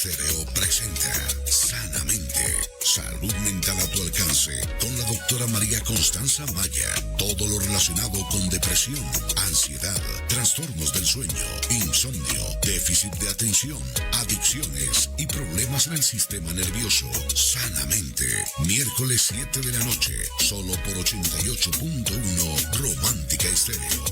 Estéreo presenta Sanamente, salud mental a tu alcance, con la doctora María Constanza Maya. Todo lo relacionado con depresión, ansiedad, trastornos del sueño, insomnio, déficit de atención, adicciones y problemas en el sistema nervioso. Sanamente, miércoles 7 de la noche, solo por 88.1 Romántica Estéreo.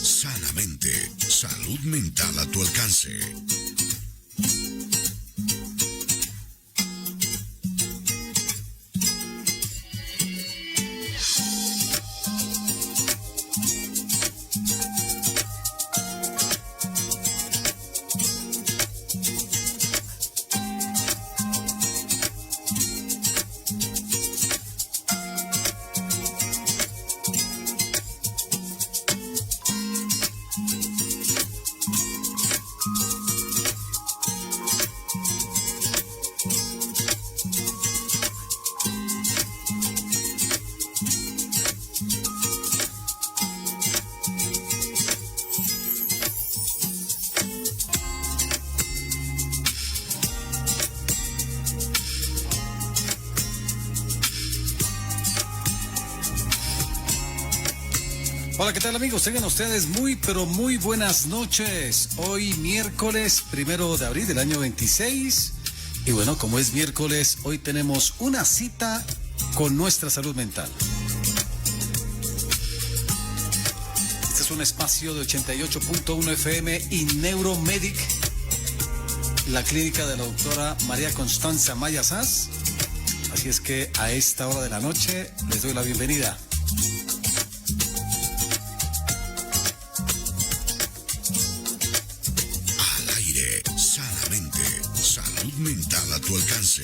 Sanamente, salud mental a tu alcance. Hola, ¿qué tal, amigos? Tengan ustedes muy, pero muy buenas noches. Hoy miércoles 1 de abril del año 26. Y bueno, como es miércoles, hoy tenemos una cita con nuestra salud mental. Este es un espacio de 88.1 FM y Neuromedic, la clínica de la doctora María Constanza Maya Sass. Así es que a esta hora de la noche les doy la bienvenida. Mental a tu alcance.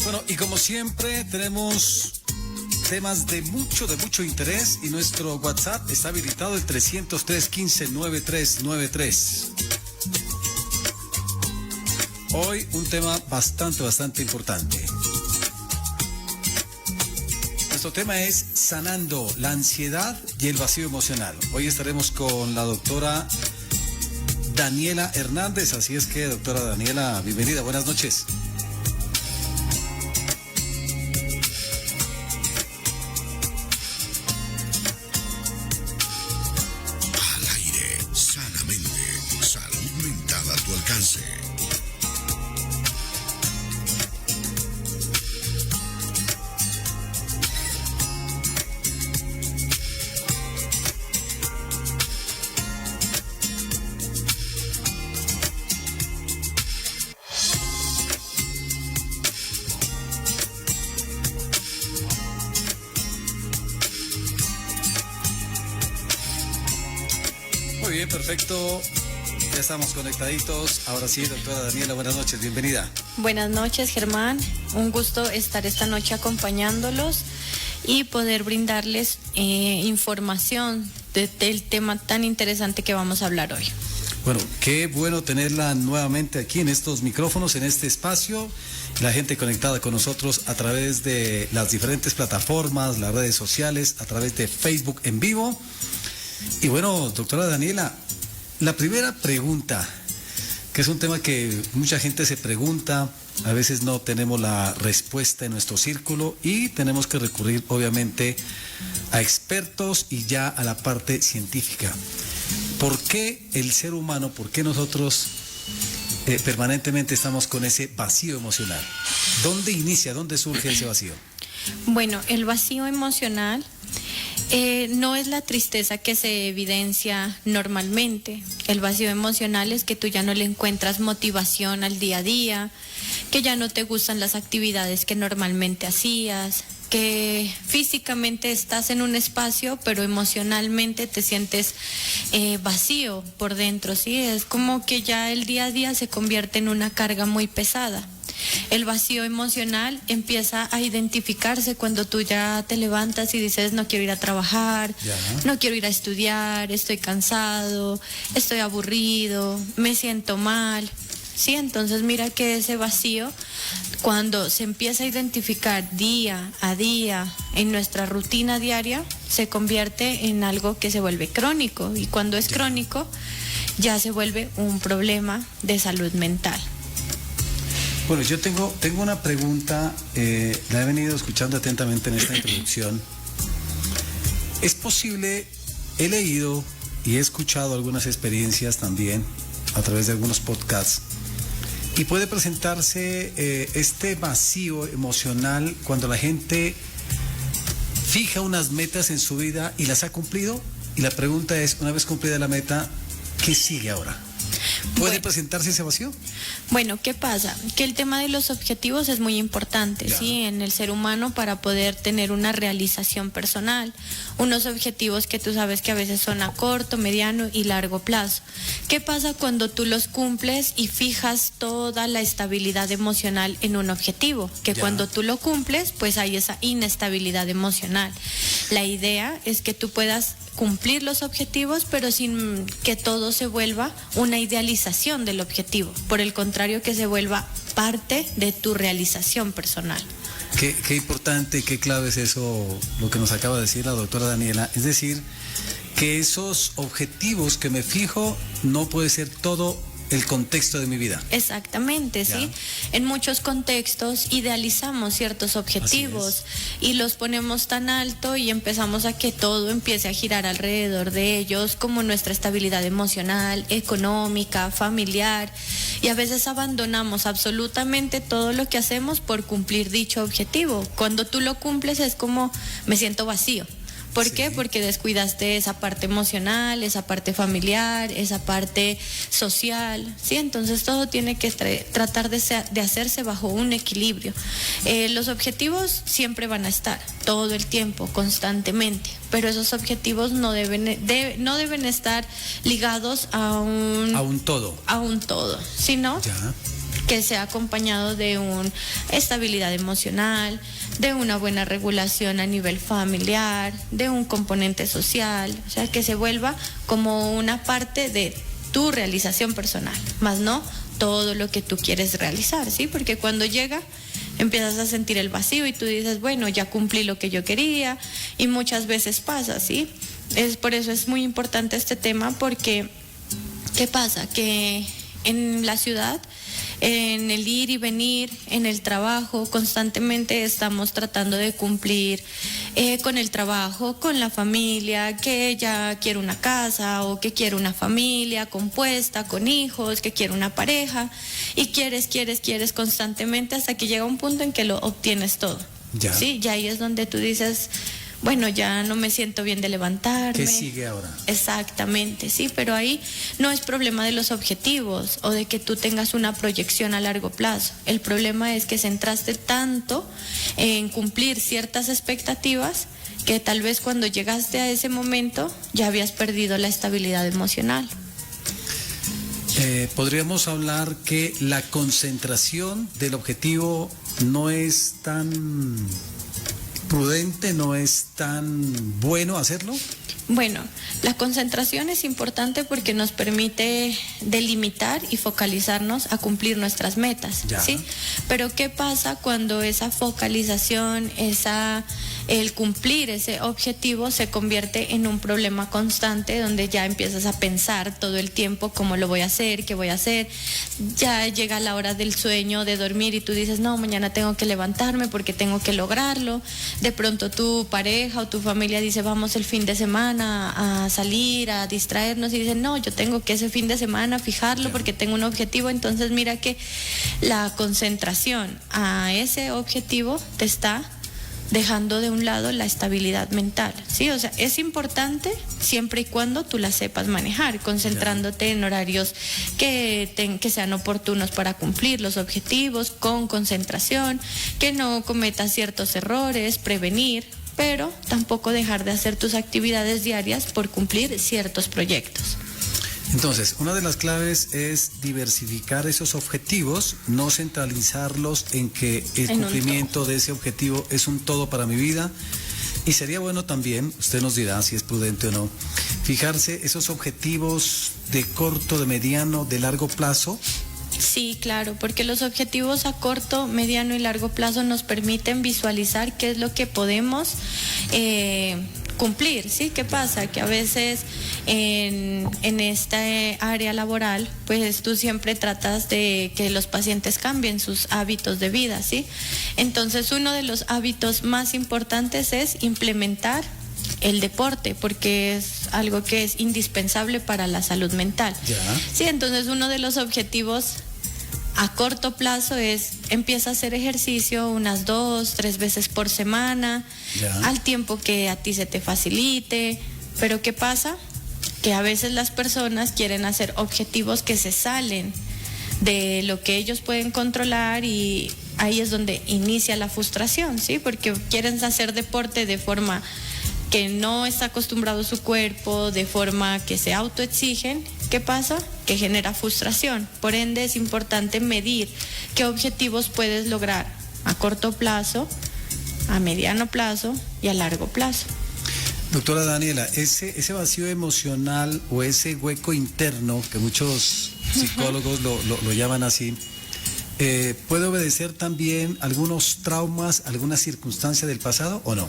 Bueno, y como siempre tenemos temas de mucho interés y nuestro WhatsApp está habilitado el 303-15-9393. Hoy un tema bastante importante. Nuestro tema es sanando la ansiedad y el vacío emocional. Hoy estaremos con la doctora Daniela Hernández, así es que, doctora Daniela, bienvenida, buenas noches. Al aire, sanamente, salud mental a tu alcance. Muy bien, perfecto. Ya estamos conectaditos. Ahora sí, doctora Daniela, buenas noches, bienvenida. Buenas noches, Germán. Un gusto estar esta noche acompañándolos y poder brindarles información del tema tan interesante que vamos a hablar hoy. Bueno, qué bueno tenerla nuevamente aquí en estos micrófonos, en este espacio. La gente conectada con nosotros a través de las diferentes plataformas, las redes sociales, a través de Facebook en vivo. Y bueno, doctora Daniela, la primera pregunta, que es un tema que mucha gente se pregunta, a veces no tenemos la respuesta en nuestro círculo y tenemos que recurrir obviamente a expertos y ya a la parte científica. ¿Por qué el ser humano, por qué nosotros permanentemente estamos con ese vacío emocional? ¿Dónde inicia, dónde surge ese vacío? Bueno, el vacío emocional no es la tristeza que se evidencia normalmente. El vacío emocional es que tú ya no le encuentras motivación al día a día, que ya no te gustan las actividades que normalmente hacías, que físicamente estás en un espacio, pero emocionalmente te sientes vacío por dentro, ¿sí? Es como que ya el día a día se convierte en una carga muy pesada. El vacío emocional empieza a identificarse cuando tú ya te levantas y dices, no quiero ir a trabajar, no quiero ir a estudiar, estoy cansado, estoy aburrido, me siento mal. Sí, entonces mira que ese vacío, cuando se empieza a identificar día a día en nuestra rutina diaria, se convierte en algo que se vuelve crónico, y cuando es crónico ya se vuelve un problema de salud mental. Bueno, yo tengo una pregunta, la he venido escuchando atentamente en esta introducción. ¿Es posible, he leído y he escuchado algunas experiencias también a través de algunos podcasts, y puede presentarse este vacío emocional cuando la gente fija unas metas en su vida y las ha cumplido? Y la pregunta es, una vez cumplida la meta, ¿qué sigue ahora? ¿Puede presentarse ese vacío? Bueno, ¿qué pasa? Que el tema de los objetivos es muy importante, ¿sí? En el ser humano, para poder tener una realización personal, unos objetivos que tú sabes que a veces son a corto, mediano y largo plazo. ¿Qué pasa cuando tú los cumples y fijas toda la estabilidad emocional en un objetivo? Que cuando tú lo cumples, pues hay esa inestabilidad emocional. La idea es que tú puedas cumplir los objetivos, pero sin que todo se vuelva una idealización del objetivo. Por el contrario, que se vuelva parte de tu realización personal. Qué importante, qué clave es eso, lo que nos acaba de decir la doctora Daniela. Es decir, que esos objetivos que me fijo no puede ser todo el contexto de mi vida. Exactamente, ¿sí? En muchos contextos idealizamos ciertos objetivos y los ponemos tan alto y empezamos a que todo empiece a girar alrededor de ellos, como nuestra estabilidad emocional, económica, familiar, y a veces abandonamos absolutamente todo lo que hacemos por cumplir dicho objetivo. Cuando tú lo cumples es como, me siento vacío. ¿Por qué? Porque descuidaste esa parte emocional, esa parte familiar, esa parte social, ¿sí? Entonces todo tiene que tratar de hacerse bajo un equilibrio. Los objetivos siempre van a estar, todo el tiempo, constantemente, pero esos objetivos no deben estar ligados a un todo, sino que sea acompañado de una estabilidad emocional, de una buena regulación a nivel familiar, de un componente social, o sea, que se vuelva como una parte de tu realización personal, más no todo lo que tú quieres realizar, ¿sí? Porque cuando llega, empiezas a sentir el vacío y tú dices, bueno, ya cumplí lo que yo quería, y muchas veces pasa, ¿sí? Por eso es muy importante este tema, porque ¿qué pasa? Que en la ciudad, en el ir y venir, en el trabajo, constantemente estamos tratando de cumplir con el trabajo, con la familia, que ella quiere una casa o que quiere una familia compuesta, con hijos, que quiere una pareja, y quieres constantemente hasta que llega un punto en que lo obtienes todo. ¿Sí? Y ahí es donde tú dices, bueno, ya no me siento bien de levantarme. ¿Qué sigue ahora? Exactamente, sí, pero ahí no es problema de los objetivos o de que tú tengas una proyección a largo plazo. El problema es que centraste tanto en cumplir ciertas expectativas que tal vez cuando llegaste a ese momento ya habías perdido la estabilidad emocional. Podríamos hablar que la concentración del objetivo no es tan prudente, no es tan bueno hacerlo. Bueno, la concentración es importante porque nos permite delimitar y focalizarnos a cumplir nuestras metas, ¿sí? Pero ¿qué pasa cuando esa focalización, el cumplir ese objetivo se convierte en un problema constante, donde ya empiezas a pensar todo el tiempo cómo lo voy a hacer, qué voy a hacer? Ya llega la hora del sueño, de dormir, y tú dices, no, mañana tengo que levantarme porque tengo que lograrlo. De pronto tu pareja o tu familia dice, vamos el fin de semana a salir, a distraernos, y dicen, no, yo tengo que ese fin de semana fijarlo porque tengo un objetivo. Entonces mira que la concentración a ese objetivo te está dejando de un lado la estabilidad mental, ¿sí? O sea, es importante siempre y cuando tú la sepas manejar, concentrándote en horarios que sean oportunos para cumplir los objetivos, con concentración, que no cometas ciertos errores, prevenir, pero tampoco dejar de hacer tus actividades diarias por cumplir ciertos proyectos. Entonces, una de las claves es diversificar esos objetivos, no centralizarlos en que el cumplimiento de ese objetivo es un todo para mi vida. Y sería bueno también, usted nos dirá si es prudente o no, fijarse esos objetivos de corto, de mediano, de largo plazo. Sí, claro, porque los objetivos a corto, mediano y largo plazo nos permiten visualizar qué es lo que podemos cumplir, ¿sí? ¿Qué pasa? Que a veces en esta área laboral, pues tú siempre tratas de que los pacientes cambien sus hábitos de vida, ¿sí? Entonces, uno de los hábitos más importantes es implementar el deporte, porque es algo que es indispensable para la salud mental. Sí, entonces uno de los objetivos a corto plazo es empieza a hacer ejercicio unas 2-3 veces por semana, al tiempo que a ti se te facilite. Pero ¿qué pasa? Que a veces las personas quieren hacer objetivos que se salen de lo que ellos pueden controlar, y ahí es donde inicia la frustración, ¿sí? Porque quieren hacer deporte de forma que no está acostumbrado su cuerpo, de forma que se autoexigen. ¿Qué pasa? Que genera frustración. Por ende, es importante medir qué objetivos puedes lograr a corto plazo, a mediano plazo y a largo plazo. Doctora Daniela, ese vacío emocional o ese hueco interno, que muchos psicólogos lo llaman así, ¿puede obedecer también algunos traumas, alguna circunstancia del pasado o no?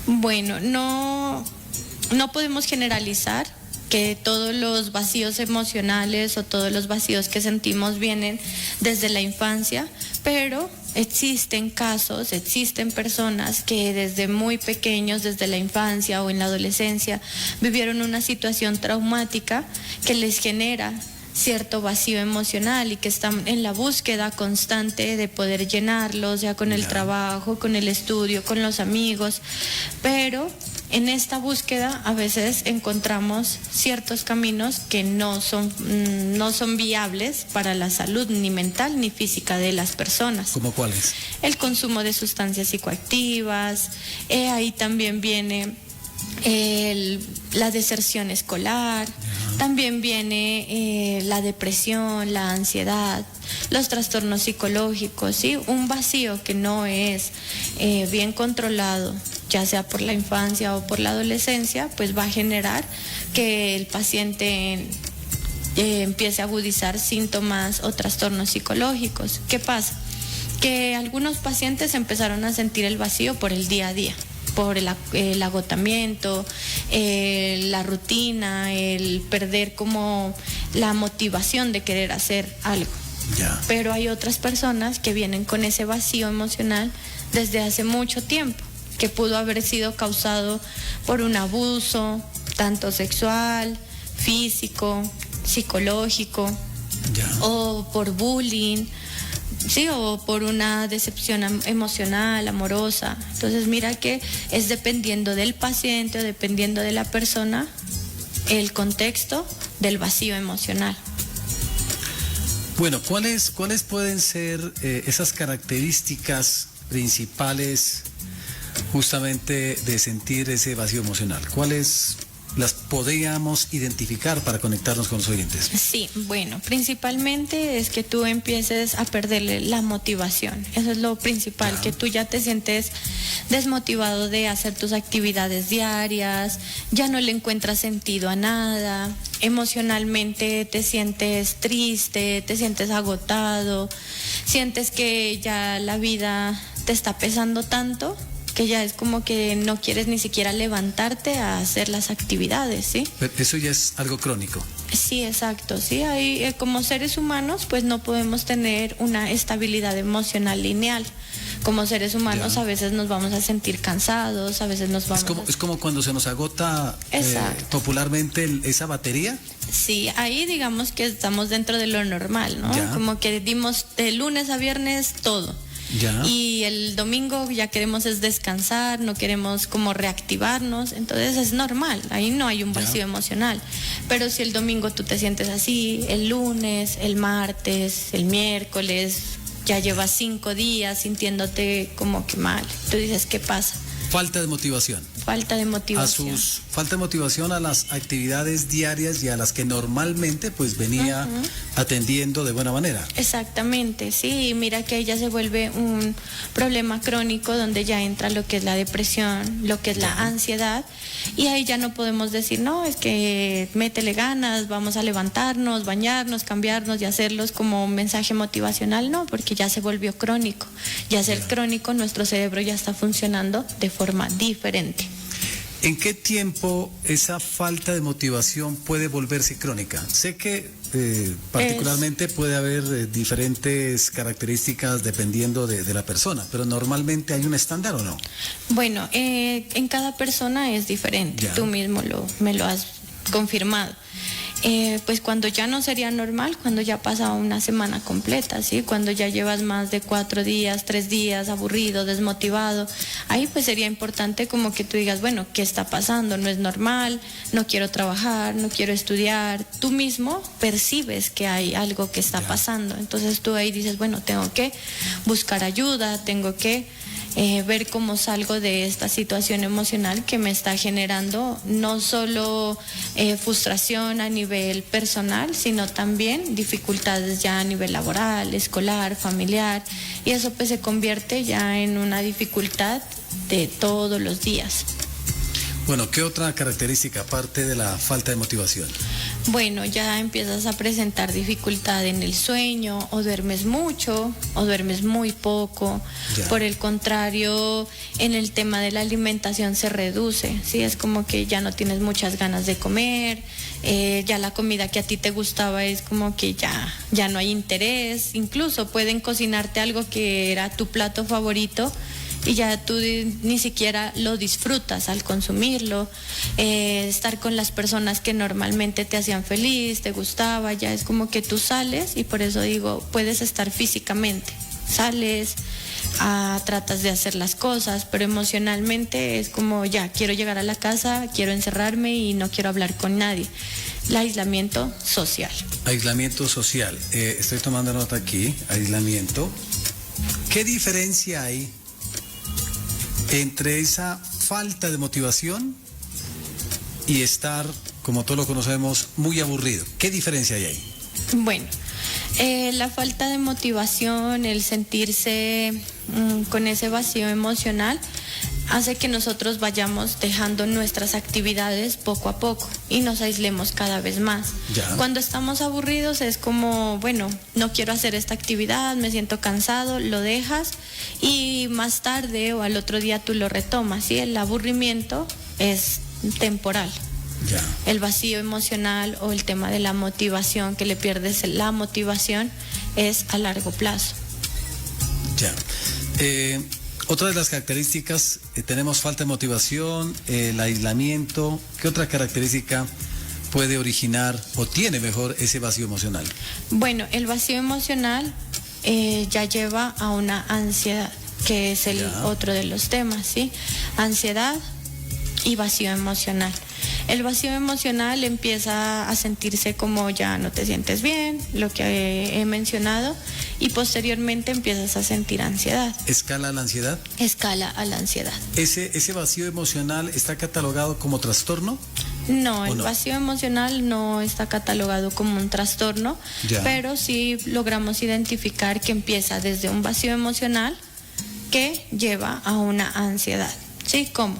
Bueno, no podemos generalizar que todos los vacíos emocionales o todos los vacíos que sentimos vienen desde la infancia, pero existen casos, existen personas que desde muy pequeños, desde la infancia o en la adolescencia, vivieron una situación traumática que les genera cierto vacío emocional y que están en la búsqueda constante de poder llenarlos, ya con el trabajo, con el estudio, con los amigos, pero en esta búsqueda a veces encontramos ciertos caminos que no son viables para la salud ni mental ni física de las personas. ¿Cómo cuáles? El consumo de sustancias psicoactivas, ahí también viene la deserción escolar, también viene la depresión, la ansiedad, los trastornos psicológicos, ¿sí? Un vacío que no es bien controlado, ya sea por la infancia o por la adolescencia, pues va a generar que el paciente empiece a agudizar síntomas o trastornos psicológicos. ¿Qué pasa? Que algunos pacientes empezaron a sentir el vacío por el día a día, por el agotamiento, la rutina, el perder como la motivación de querer hacer algo. Pero hay otras personas que vienen con ese vacío emocional desde hace mucho tiempo, que pudo haber sido causado por un abuso, tanto sexual, físico, psicológico, o por bullying, sí, o por una decepción emocional, amorosa. Entonces mira que es dependiendo del paciente o dependiendo de la persona el contexto del vacío emocional. Bueno, ¿cuáles pueden ser esas características principales justamente de sentir ese vacío emocional? ¿Cuáles las podríamos identificar para conectarnos con los oyentes? Sí, bueno, principalmente es que tú empieces a perderle la motivación. Eso es lo principal, que tú ya te sientes desmotivado de hacer tus actividades diarias, ya no le encuentras sentido a nada, emocionalmente te sientes triste, te sientes agotado, sientes que ya la vida te está pesando tanto que ya es como que no quieres ni siquiera levantarte a hacer las actividades, ¿sí? Pero eso ya es algo crónico. Sí, exacto, sí. Hay, como seres humanos, pues no podemos tener una estabilidad emocional lineal. Como seres humanos a veces nos vamos a sentir cansados, a veces nos vamos Es como cuando se nos agota popularmente esa batería. Sí, ahí digamos que estamos dentro de lo normal, ¿no? Como que dimos de lunes a viernes todo. Ya. Y el domingo ya queremos es descansar, no queremos como reactivarnos, entonces es normal, ahí no hay un vacío emocional. Pero si el domingo tú te sientes así, el lunes, el martes, el miércoles, ya llevas 5 días sintiéndote como que mal, tú dices, ¿qué pasa? Falta de motivación. Falta de motivación. Falta de motivación a las actividades diarias y a las que normalmente pues venía atendiendo de buena manera. Exactamente, sí, mira que ahí ya se vuelve un problema crónico donde ya entra lo que es la depresión, lo que es la ansiedad, y ahí ya no podemos decir, no, es que métele ganas, vamos a levantarnos, bañarnos, cambiarnos y hacerlos como un mensaje motivacional, no, porque ya se volvió crónico. Ya al ser crónico, nuestro cerebro ya está funcionando de forma diferente. ¿En qué tiempo esa falta de motivación puede volverse crónica? Sé que particularmente puede haber diferentes características dependiendo de la persona, pero normalmente hay un estándar, ¿o no? Bueno, en cada persona es diferente, Ya. tú mismo me lo has confirmado. Pues cuando ya no sería normal, cuando ya pasa una semana completa, ¿sí? Cuando ya llevas más de 4 días, 3 días aburrido, desmotivado, ahí pues sería importante como que tú digas, bueno, ¿qué está pasando? No es normal, no quiero trabajar, no quiero estudiar. Tú mismo percibes que hay algo que está pasando, entonces tú ahí dices, bueno, tengo que buscar ayuda, tengo que ver cómo salgo de esta situación emocional que me está generando no solo frustración a nivel personal, sino también dificultades ya a nivel laboral, escolar, familiar, y eso pues se convierte ya en una dificultad de todos los días. Bueno, ¿qué otra característica aparte de la falta de motivación? Bueno, ya empiezas a presentar dificultad en el sueño, o duermes mucho, o duermes muy poco. Ya. Por el contrario, en el tema de la alimentación se reduce, ¿sí? Es como que ya no tienes muchas ganas de comer, ya la comida que a ti te gustaba es como que ya no hay interés, incluso pueden cocinarte algo que era tu plato favorito, y ya tú ni siquiera lo disfrutas al consumirlo. Estar con las personas que normalmente te hacían feliz, te gustaba, ya es como que tú sales, y por eso digo, puedes estar físicamente, sales, tratas de hacer las cosas, pero emocionalmente es como ya, quiero llegar a la casa, quiero encerrarme y no quiero hablar con nadie. El aislamiento social. Aislamiento social. Estoy tomando nota aquí, aislamiento. ¿Qué diferencia hay entre esa falta de motivación y estar, como todos lo conocemos, muy aburrido? ¿Qué diferencia hay ahí? Bueno, la falta de motivación, el sentirse con ese vacío emocional, hace que nosotros vayamos dejando nuestras actividades poco a poco y nos aislemos cada vez más. Ya. Cuando estamos aburridos es como, bueno, no quiero hacer esta actividad, me siento cansado, lo dejas y más tarde o al otro día tú lo retomas, ¿sí? El aburrimiento es temporal. Ya. El vacío emocional o el tema de la motivación, que le pierdes la motivación, es a largo plazo. Ya. Otra de las características, tenemos falta de motivación, el aislamiento. ¿Qué otra característica puede originar o tiene mejor ese vacío emocional? Bueno, el vacío emocional ya lleva a una ansiedad, que es el otro de los temas, ¿sí? Ansiedad y vacío emocional. El vacío emocional empieza a sentirse como ya no te sientes bien, lo que he mencionado, y posteriormente empiezas a sentir ansiedad. ¿Escala la ansiedad? Escala a la ansiedad. ¿Ese vacío emocional está catalogado como trastorno? No, el no? vacío emocional no está catalogado como un trastorno, pero sí logramos identificar que empieza desde un vacío emocional que lleva a una ansiedad. ¿Sí? ¿Cómo?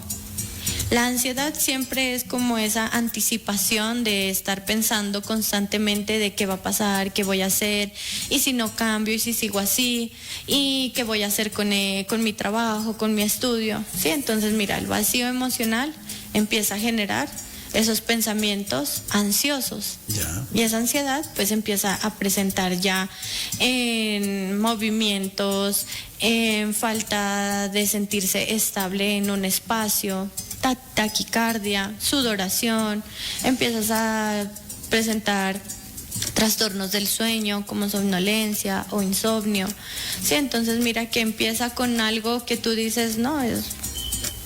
La ansiedad siempre es como esa anticipación de estar pensando constantemente de qué va a pasar, qué voy a hacer, y si no cambio, y si sigo así, y qué voy a hacer con mi trabajo, con mi estudio. ¿Sí? Entonces, mira, el vacío emocional empieza a generar esos pensamientos ansiosos. Ya. Y esa ansiedad pues empieza a presentar ya en movimientos, en falta de sentirse estable en un espacio, taquicardia, sudoración, empiezas a presentar trastornos del sueño como somnolencia o insomnio. Sí, entonces mira que empieza con algo que tú dices, no,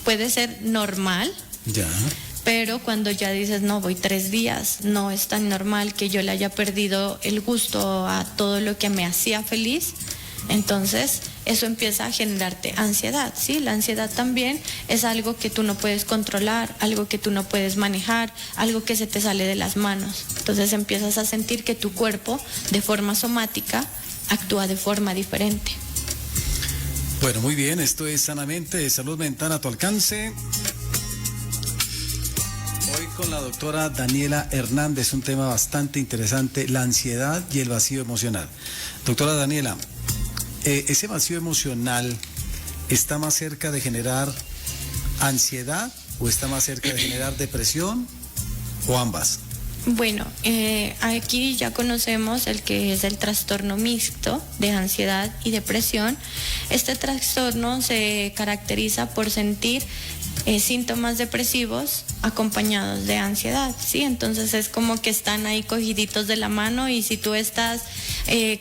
puede ser normal. Ya. Pero cuando ya dices, no, voy 3 días, no es tan normal que yo le haya perdido el gusto a todo lo que me hacía feliz, entonces eso empieza a generarte ansiedad, ¿sí? La ansiedad también es algo que tú no puedes controlar, algo que tú no puedes manejar, algo que se te sale de las manos. Entonces empiezas a sentir que tu cuerpo, de forma somática, actúa de forma diferente. Bueno, muy bien, esto es Sanamente, salud mental a tu alcance. Hoy con la doctora Daniela Hernández, un tema bastante interesante, la ansiedad y el vacío emocional. Doctora Daniela, ¿ese vacío emocional está más cerca de generar ansiedad o está más cerca de generar depresión o ambas? Bueno, aquí ya conocemos el que es el trastorno mixto de ansiedad y depresión. Este trastorno se caracteriza por sentir síntomas depresivos acompañados de ansiedad, ¿sí? Entonces es como que están ahí cogiditos de la mano, y si tú estás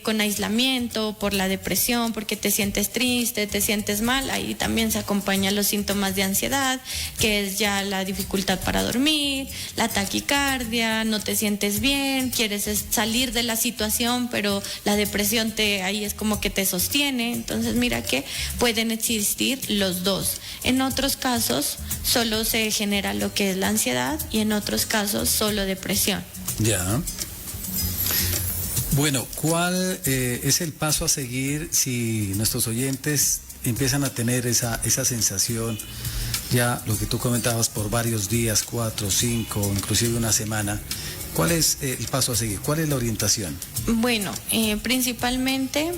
con aislamiento por la depresión, porque te sientes triste, te sientes mal, ahí también se acompañan los síntomas de ansiedad, que es ya la dificultad para dormir, la taquicardia, no te sientes bien, quieres salir de la situación, pero la depresión ahí es como que te sostiene. Entonces mira que pueden existir los dos. En otros casos solo se genera lo que es la ansiedad y en otros casos solo depresión. Ya. Bueno, ¿cuál es el paso a seguir si nuestros oyentes empiezan a tener esa sensación, ya lo que tú comentabas, por varios días, 4, 5, inclusive una semana? ¿Cuál es el paso a seguir? ¿Cuál es la orientación? Bueno, principalmente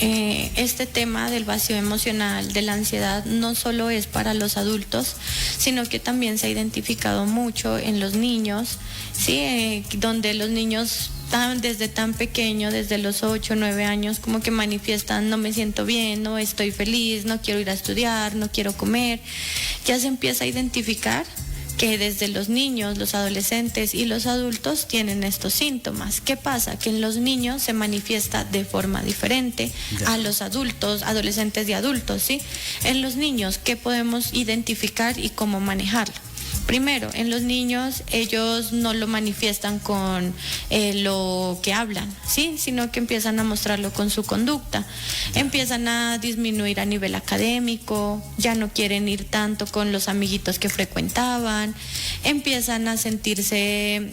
este tema del vacío emocional, de la ansiedad, no solo es para los adultos, sino que también se ha identificado mucho en los niños, ¿sí? Donde los niños desde tan pequeño, desde los 8 o 9 años, como que manifiestan: no me siento bien, no estoy feliz, no quiero ir a estudiar, no quiero comer. Ya se empieza a identificar que desde los niños, los adolescentes y los adultos tienen estos síntomas. ¿Qué pasa? Que en los niños se manifiesta de forma diferente a los adultos, adolescentes y adultos, ¿sí? En los niños, ¿qué podemos identificar y cómo manejarlo? Primero, en los niños ellos no lo manifiestan con lo que hablan, ¿sí? Sino que empiezan a mostrarlo con su conducta. Empiezan a disminuir a nivel académico, ya no quieren ir tanto con los amiguitos que frecuentaban, empiezan a sentirse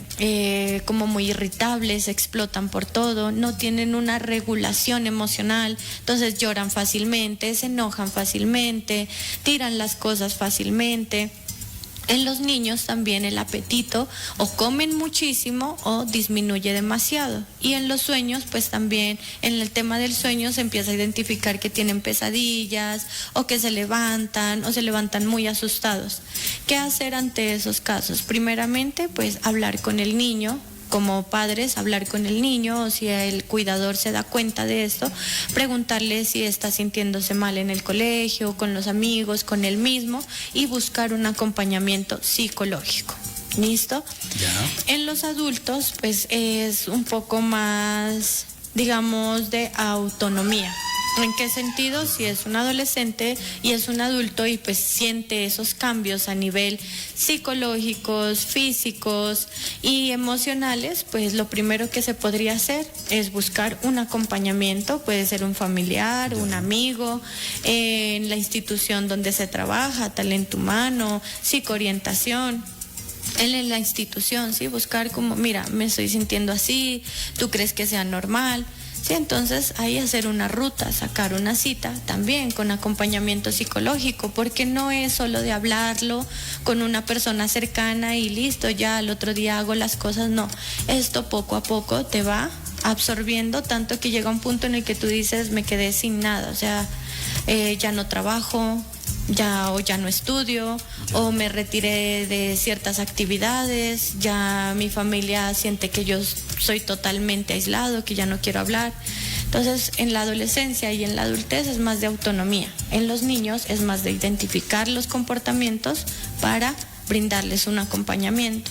como muy irritables, explotan por todo, no tienen una regulación emocional, entonces lloran fácilmente, se enojan fácilmente, tiran las cosas fácilmente. En los niños también el apetito o comen muchísimo o disminuye demasiado. Y en los sueños, pues también en el tema del sueño se empieza a identificar que tienen pesadillas o que se levantan muy asustados. ¿Qué hacer ante esos casos? Primeramente, pues hablar con el niño. Como padres, hablar con el niño, o si el cuidador se da cuenta de esto, preguntarle si está sintiéndose mal en el colegio, con los amigos, con él mismo, y buscar un acompañamiento psicológico. ¿Listo? Ya. En los adultos, pues es un poco más, digamos, de autonomía. ¿En qué sentido? Si es un adolescente y es un adulto y pues siente esos cambios a nivel psicológicos, físicos y emocionales, pues lo primero que se podría hacer es buscar un acompañamiento, puede ser un familiar, un amigo, en la institución donde se trabaja, talento humano, psicoorientación. En la institución, ¿sí? Buscar como, mira, me estoy sintiendo así, ¿tú crees que sea normal? Sí, entonces ahí hacer una ruta, sacar una cita también con acompañamiento psicológico, porque no es solo de hablarlo con una persona cercana y listo, ya al otro día hago las cosas, no. Esto poco a poco te va absorbiendo tanto que llega un punto en el que tú dices: me quedé sin nada, o sea, ya no trabajo, ya no estudio, o me retiré de ciertas actividades, ya mi familia siente que yo soy totalmente aislado, que ya no quiero hablar. Entonces, en la adolescencia y en la adultez es más de autonomía. En los niños es más de identificar los comportamientos para brindarles un acompañamiento.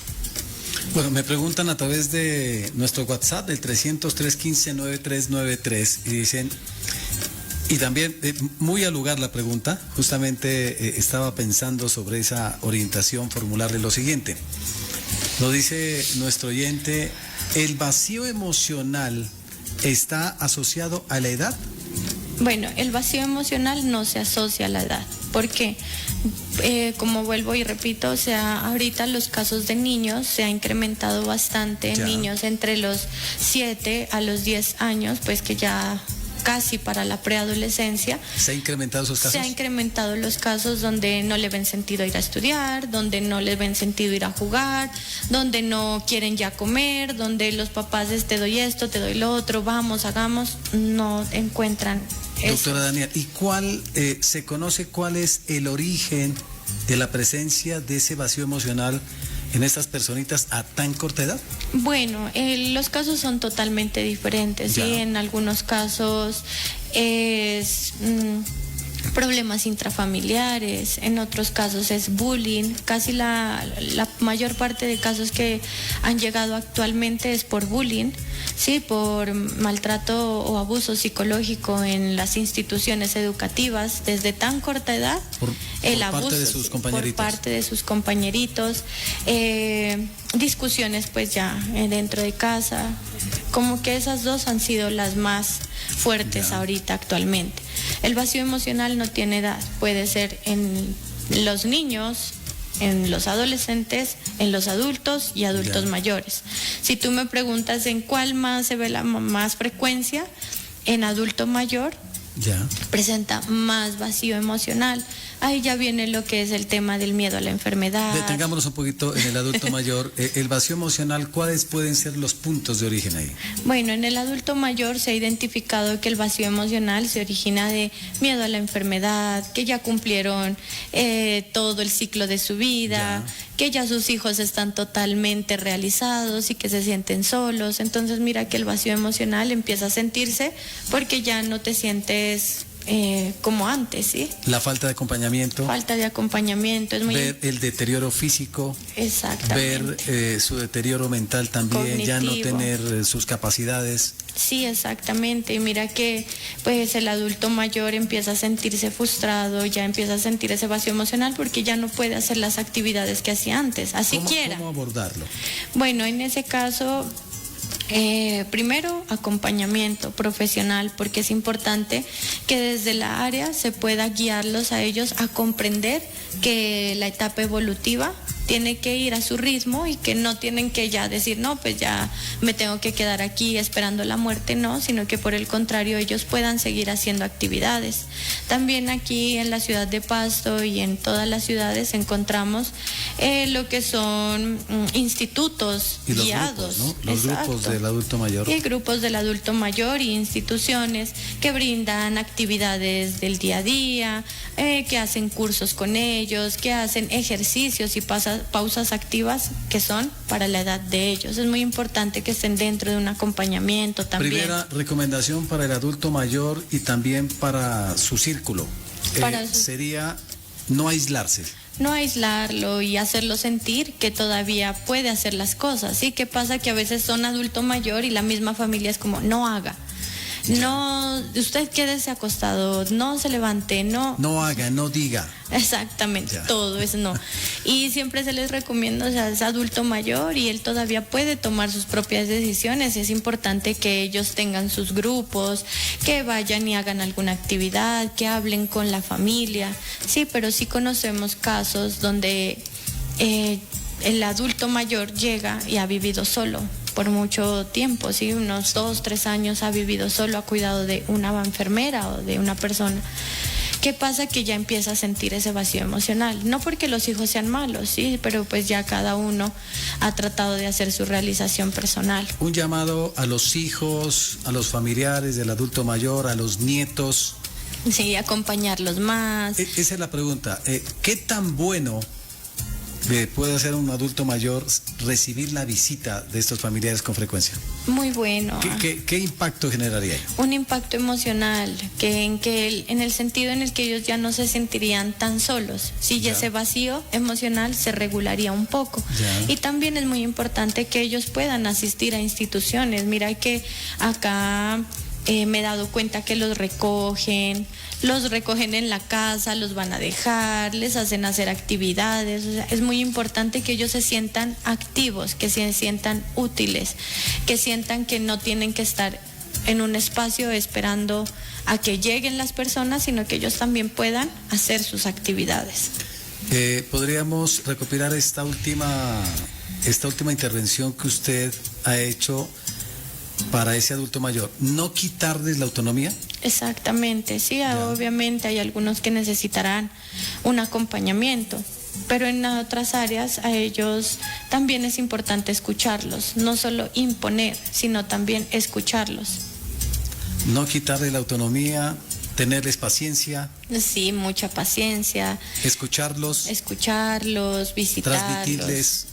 Bueno, me preguntan a través de nuestro WhatsApp del 300-315-9393 y dicen, y también muy al lugar la pregunta, justamente estaba pensando sobre esa orientación, formularle lo siguiente. Lo dice nuestro oyente, ¿el vacío emocional está asociado a la edad? Bueno, el vacío emocional no se asocia a la edad. ¿Por qué? Como vuelvo y repito, o sea, ahorita los casos de niños se ha incrementado bastante, niños entre los 7 a los 10 años, pues que ya casi para la preadolescencia. ¿Se han incrementado esos casos? Se han incrementado los casos donde no le ven sentido ir a estudiar, donde no les ven sentido ir a jugar, donde no quieren ya comer, donde los papás te doy esto, te doy lo otro, vamos, hagamos, no encuentran eso. Doctora Dania, ¿y se conoce cuál es el origen de la presencia de ese vacío emocional en estas personitas a tan corta edad? Bueno, los casos son totalmente diferentes, ¿sí? En algunos casos es problemas intrafamiliares, en otros casos es bullying, casi la mayor parte de casos que han llegado actualmente es por bullying, sí, por maltrato o abuso psicológico en las instituciones educativas desde tan corta edad, el abuso parte de sus compañeritos. Por parte de sus compañeritos, discusiones pues ya dentro de casa, como que esas dos han sido las más fuertes ahorita actualmente. El vacío emocional no tiene edad, puede ser en los niños, en los adolescentes, en los adultos y adultos mayores. Si tú me preguntas en cuál más se ve la más frecuencia, en adulto mayor presenta más vacío emocional. Ahí ya viene lo que es el tema del miedo a la enfermedad. Detengámonos un poquito en el adulto mayor. El vacío emocional, ¿cuáles pueden ser los puntos de origen ahí? Bueno, en el adulto mayor se ha identificado que el vacío emocional se origina de miedo a la enfermedad, que ya cumplieron todo el ciclo de su vida, que ya sus hijos están totalmente realizados y que se sienten solos. Entonces mira que el vacío emocional empieza a sentirse porque ya no te sientes como antes, ¿sí? La falta de acompañamiento. Falta de acompañamiento. Ver el deterioro físico. Exactamente. Ver su deterioro mental también, cognitivo. Ya no tener sus capacidades. Sí, exactamente. Y mira que pues el adulto mayor empieza a sentirse frustrado, ya empieza a sentir ese vacío emocional porque ya no puede hacer las actividades que hacía antes, así quiera. ¿Cómo abordarlo? Bueno, en ese caso, primero, acompañamiento profesional, porque es importante que desde la área se pueda guiarlos a ellos a comprender que la etapa evolutiva tiene que ir a su ritmo y que no tienen que ya decir, no, pues ya me tengo que quedar aquí esperando la muerte, no, sino que por el contrario ellos puedan seguir haciendo actividades. También aquí en la ciudad de Pasto y en todas las ciudades encontramos lo que son institutos y los guiados. Grupos, ¿no? Los grupos del adulto mayor. Y grupos del adulto mayor y instituciones que brindan actividades del día a día, que hacen cursos con ellos, que hacen ejercicios y pausas activas que son para la edad de ellos. Es muy importante que estén dentro de un acompañamiento también. Primera recomendación para el adulto mayor y también para su círculo sería no aislarse. No aislarlo y hacerlo sentir que todavía puede hacer las cosas, ¿sí? ¿Qué pasa? Que a veces son adulto mayor y la misma familia es como, no haga. No, usted quédese acostado, no se levante, no. No haga, no diga. Exactamente, todo es no. Y siempre se les recomienda, o sea, es adulto mayor y él todavía puede tomar sus propias decisiones. Es importante que ellos tengan sus grupos, que vayan y hagan alguna actividad, que hablen con la familia. Sí, pero sí conocemos casos donde el adulto mayor llega y ha vivido solo por mucho tiempo, ¿sí? Unos 2, 3 años ha vivido solo, ha cuidado de una enfermera o de una persona. ¿Qué pasa? Que ya empieza a sentir ese vacío emocional. No porque los hijos sean malos, sí, pero pues ya cada uno ha tratado de hacer su realización personal. Un llamado a los hijos, a los familiares del adulto mayor, a los nietos. Sí, acompañarlos más. Esa es la pregunta. ¿Qué tan bueno puede hacer un adulto mayor recibir la visita de estos familiares con frecuencia? Muy bueno. ¿Qué impacto generaría? Un impacto emocional, en el sentido en el que ellos ya no se sentirían tan solos. Si ya ese vacío emocional se regularía un poco. Ya. Y también es muy importante que ellos puedan asistir a instituciones. Mira que acá me he dado cuenta que los recogen en la casa, los van a dejar, les hacen hacer actividades. O sea, es muy importante que ellos se sientan activos, que se sientan útiles, que sientan que no tienen que estar en un espacio esperando a que lleguen las personas, sino que ellos también puedan hacer sus actividades. ¿Podríamos recopilar esta última intervención que usted ha hecho para ese adulto mayor? ¿No quitarles la autonomía? Exactamente, sí, obviamente hay algunos que necesitarán un acompañamiento, pero en otras áreas a ellos también es importante escucharlos, no solo imponer, sino también escucharlos. No quitarles la autonomía, tenerles paciencia. Sí, mucha paciencia. Escucharlos, visitarlos. Transmitirles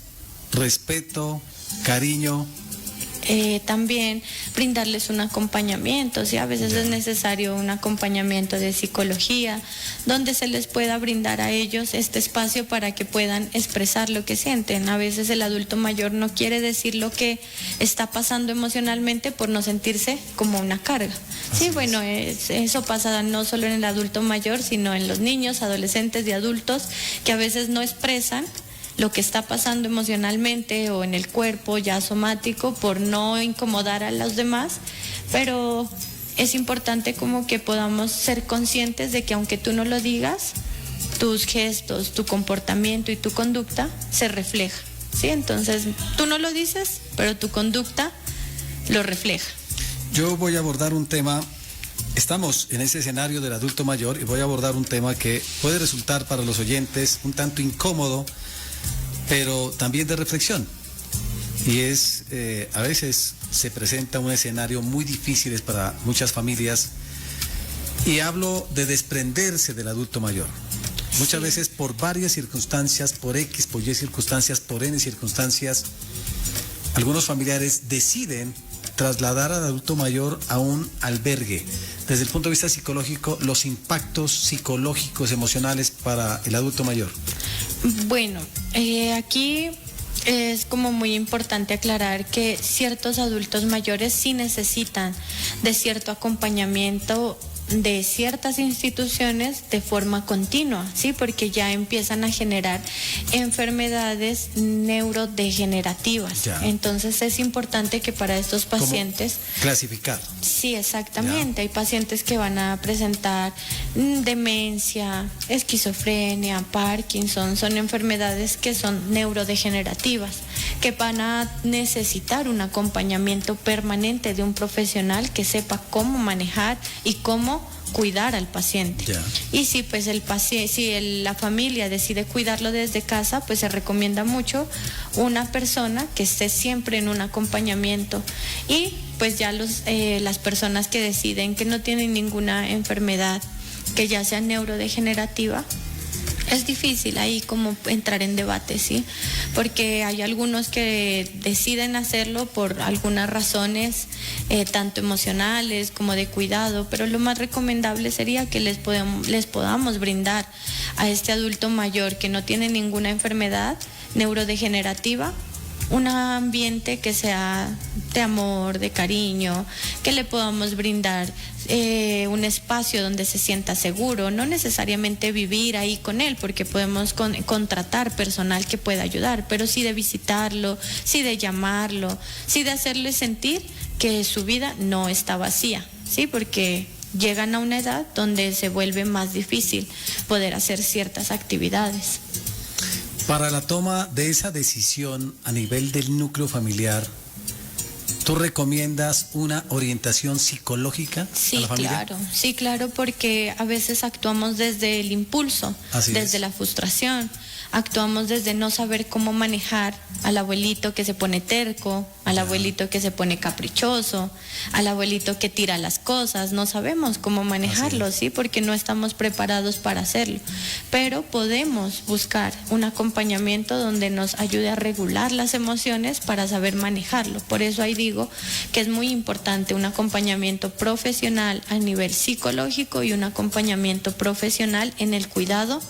respeto, cariño. También brindarles un acompañamiento, ¿sí? A veces es necesario un acompañamiento de psicología, donde se les pueda brindar a ellos este espacio para que puedan expresar lo que sienten. A veces el adulto mayor no quiere decir lo que está pasando emocionalmente por no sentirse como una carga. Sí, bueno, eso pasa no solo en el adulto mayor, sino en los niños, adolescentes y adultos que a veces no expresan lo que está pasando emocionalmente o en el cuerpo ya somático por no incomodar a los demás, pero es importante como que podamos ser conscientes de que aunque tú no lo digas, tus gestos, tu comportamiento y tu conducta se refleja, ¿sí? Entonces tú no lo dices, pero tu conducta lo refleja. Yo voy a abordar un tema, estamos en ese escenario del adulto mayor y voy a abordar un tema que puede resultar para los oyentes un tanto incómodo, pero también de reflexión. Y es, a veces se presenta un escenario muy difícil para muchas familias, y hablo de desprenderse del adulto mayor. Muchas veces por varias circunstancias, por X, por Y circunstancias, por N circunstancias, algunos familiares deciden trasladar al adulto mayor a un albergue. Desde el punto de vista psicológico, los impactos psicológicos, emocionales para el adulto mayor. Bueno, aquí es como muy importante aclarar que ciertos adultos mayores sí necesitan de cierto acompañamiento de ciertas instituciones de forma continua, ¿sí? Porque ya empiezan a generar enfermedades neurodegenerativas. Ya. Entonces es importante que para estos pacientes... ¿Cómo clasificar? Sí, exactamente. Ya. Hay pacientes que van a presentar demencia, esquizofrenia, Parkinson, son enfermedades que son neurodegenerativas, que van a necesitar un acompañamiento permanente de un profesional que sepa cómo manejar y cómo cuidar al paciente. Ya. Y si pues la familia decide cuidarlo desde casa, pues se recomienda mucho una persona que esté siempre en un acompañamiento. Y pues ya las personas que deciden que no tienen ninguna enfermedad que ya sea neurodegenerativa, es difícil ahí como entrar en debate, ¿sí? Porque hay algunos que deciden hacerlo por algunas razones, tanto emocionales como de cuidado, pero lo más recomendable sería que les podamos brindar a este adulto mayor que no tiene ninguna enfermedad neurodegenerativa un ambiente que sea de amor, de cariño, que le podamos brindar un espacio donde se sienta seguro, no necesariamente vivir ahí con él, porque podemos contratar personal que pueda ayudar, pero sí de visitarlo, sí de llamarlo, sí de hacerle sentir que su vida no está vacía, ¿sí? Porque llegan a una edad donde se vuelve más difícil poder hacer ciertas actividades. Para la toma de esa decisión a nivel del núcleo familiar, ¿tú recomiendas una orientación psicológica a la familia? Sí, claro, porque a veces actuamos desde el impulso, desde la frustración. actuamos desde no saber cómo manejar al abuelito que se pone terco, al abuelito que se pone caprichoso, al abuelito que tira las cosas. No sabemos cómo manejarlo, ¿sí? Porque no estamos preparados para hacerlo. Pero podemos buscar un acompañamiento donde nos ayude a regular las emociones para saber manejarlo. Por eso ahí digo que es muy importante un acompañamiento profesional a nivel psicológico y un acompañamiento profesional en el cuidado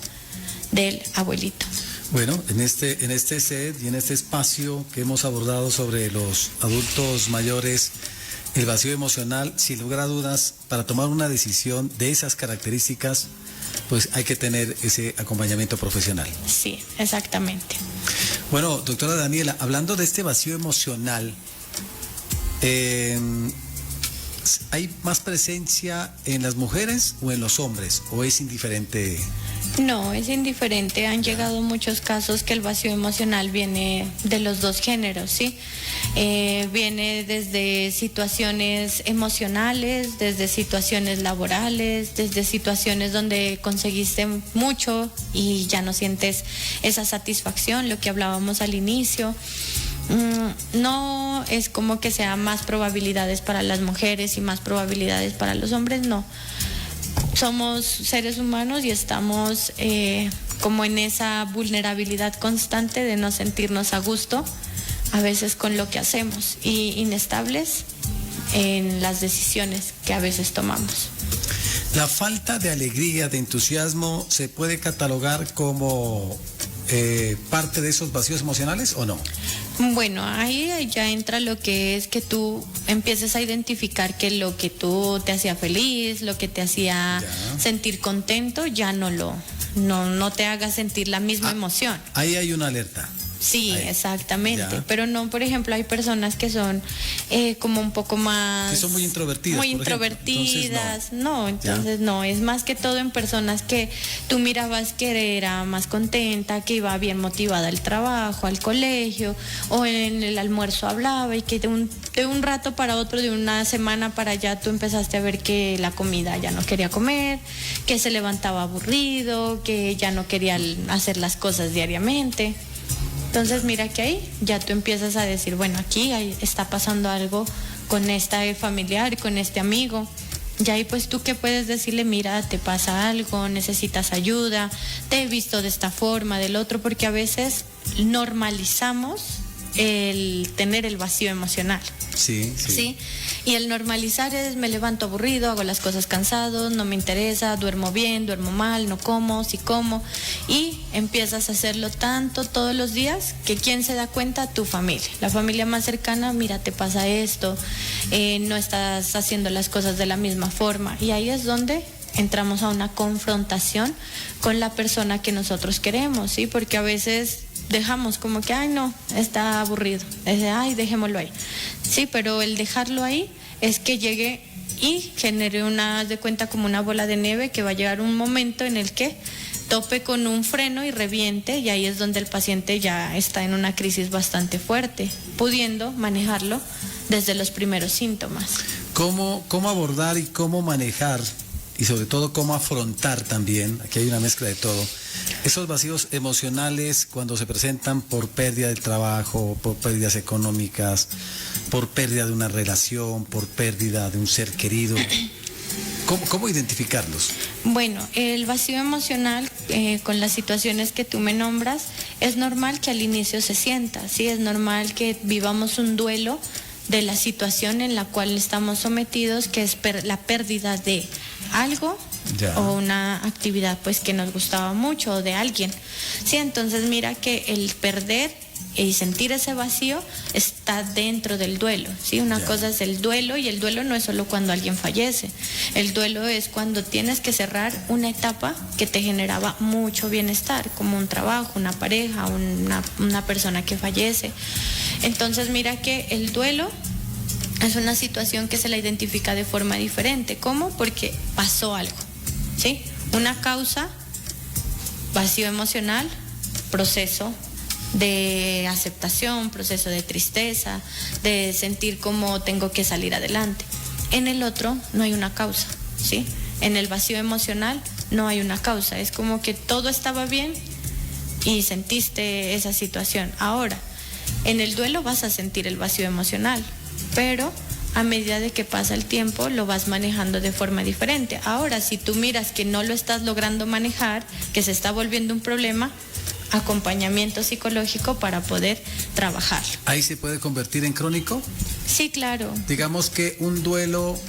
del abuelito. Bueno, en este set y en este espacio que hemos abordado sobre los adultos mayores, el vacío emocional, sin lugar a dudas, para tomar una decisión de esas características, pues hay que tener ese acompañamiento profesional. Sí, exactamente. Bueno, doctora Daniela, hablando de este vacío emocional, ¿hay más presencia en las mujeres o en los hombres? ¿O es indiferente? No, es indiferente. Han llegado muchos casos que el vacío emocional viene de los dos géneros, ¿sí? Viene desde situaciones emocionales, desde situaciones laborales, desde situaciones donde conseguiste mucho y ya no sientes esa satisfacción, lo que hablábamos al inicio. No es como que sea más probabilidades para las mujeres y más probabilidades para los hombres, no. Somos seres humanos y estamos como en esa vulnerabilidad constante de no sentirnos a gusto a veces con lo que hacemos y inestables en las decisiones que a veces tomamos. ¿La falta de alegría, de entusiasmo, se puede catalogar como parte de esos vacíos emocionales o no? Bueno, ahí ya entra lo que es que tú empieces a identificar que lo que tú te hacía feliz, lo que te hacía sentir contento, ya no te haga sentir la misma emoción. Ahí hay una alerta. Sí, ahí. Exactamente. Ya. Pero no, por ejemplo, hay personas que son como un poco más... Que son muy introvertidas. Muy introvertidas. Entonces no. Es más que todo en personas que tú mirabas que era más contenta, que iba bien motivada al trabajo, al colegio, o en el almuerzo hablaba y que de un rato para otro, de una semana para allá, tú empezaste a ver que la comida ya no quería comer, que se levantaba aburrido, que ya no quería hacer las cosas diariamente. Entonces mira que ahí ya tú empiezas a decir, bueno, aquí está pasando algo con este familiar, con este amigo. Y ahí pues tú qué puedes decirle, mira, te pasa algo, necesitas ayuda, te he visto de esta forma, del otro, porque a veces normalizamos el tener el vacío emocional. Sí. Y el normalizar es me levanto aburrido, hago las cosas cansado, no me interesa, duermo bien, duermo mal, no como, sí como. Y empiezas a hacerlo tanto todos los días que ¿quién se da cuenta? Tu familia. La familia más cercana, mira, te pasa esto, no estás haciendo las cosas de la misma forma. Y ahí es donde entramos a una confrontación con la persona que nosotros queremos, ¿sí? Porque a veces dejamos como que, ay no, está aburrido, ay, dejémoslo ahí. Sí, pero el dejarlo ahí es que llegue y genere de cuenta como una bola de nieve que va a llegar un momento en el que tope con un freno y reviente, y ahí es donde el paciente ya está en una crisis bastante fuerte, pudiendo manejarlo desde los primeros síntomas. ¿Cómo abordar y cómo manejar y sobre todo cómo afrontar también, aquí hay una mezcla de todo, esos vacíos emocionales cuando se presentan por pérdida del trabajo, por pérdidas económicas, por pérdida de una relación, por pérdida de un ser querido? ¿Cómo identificarlos? Bueno, el vacío emocional con las situaciones que tú me nombras, es normal que al inicio se sienta, ¿sí? Es normal que vivamos un duelo de la situación en la cual estamos sometidos, que es la pérdida de algo o una actividad pues que nos gustaba mucho, o de alguien. Sí, entonces mira que el perder y sentir ese vacío está dentro del duelo, ¿sí? Una cosa es el duelo, y el duelo no es solo cuando alguien fallece. El duelo es cuando tienes que cerrar una etapa que te generaba mucho bienestar, como un trabajo, una pareja, una persona que fallece. Entonces mira que el duelo es una situación que se la identifica de forma diferente. ¿Cómo? Porque pasó algo, ¿sí? Una causa, vacío emocional, proceso de aceptación, proceso de tristeza, de sentir cómo tengo que salir adelante. En el otro no hay una causa, ¿sí? En el vacío emocional no hay una causa, es como que todo estaba bien y sentiste esa situación. Ahora, en el duelo vas a sentir el vacío emocional, pero a medida de que pasa el tiempo lo vas manejando de forma diferente. Ahora, si tú miras que no lo estás logrando manejar, que se está volviendo un problema, acompañamiento psicológico para poder trabajar. ¿Ahí se puede convertir en crónico? Sí, claro. Digamos que un duelo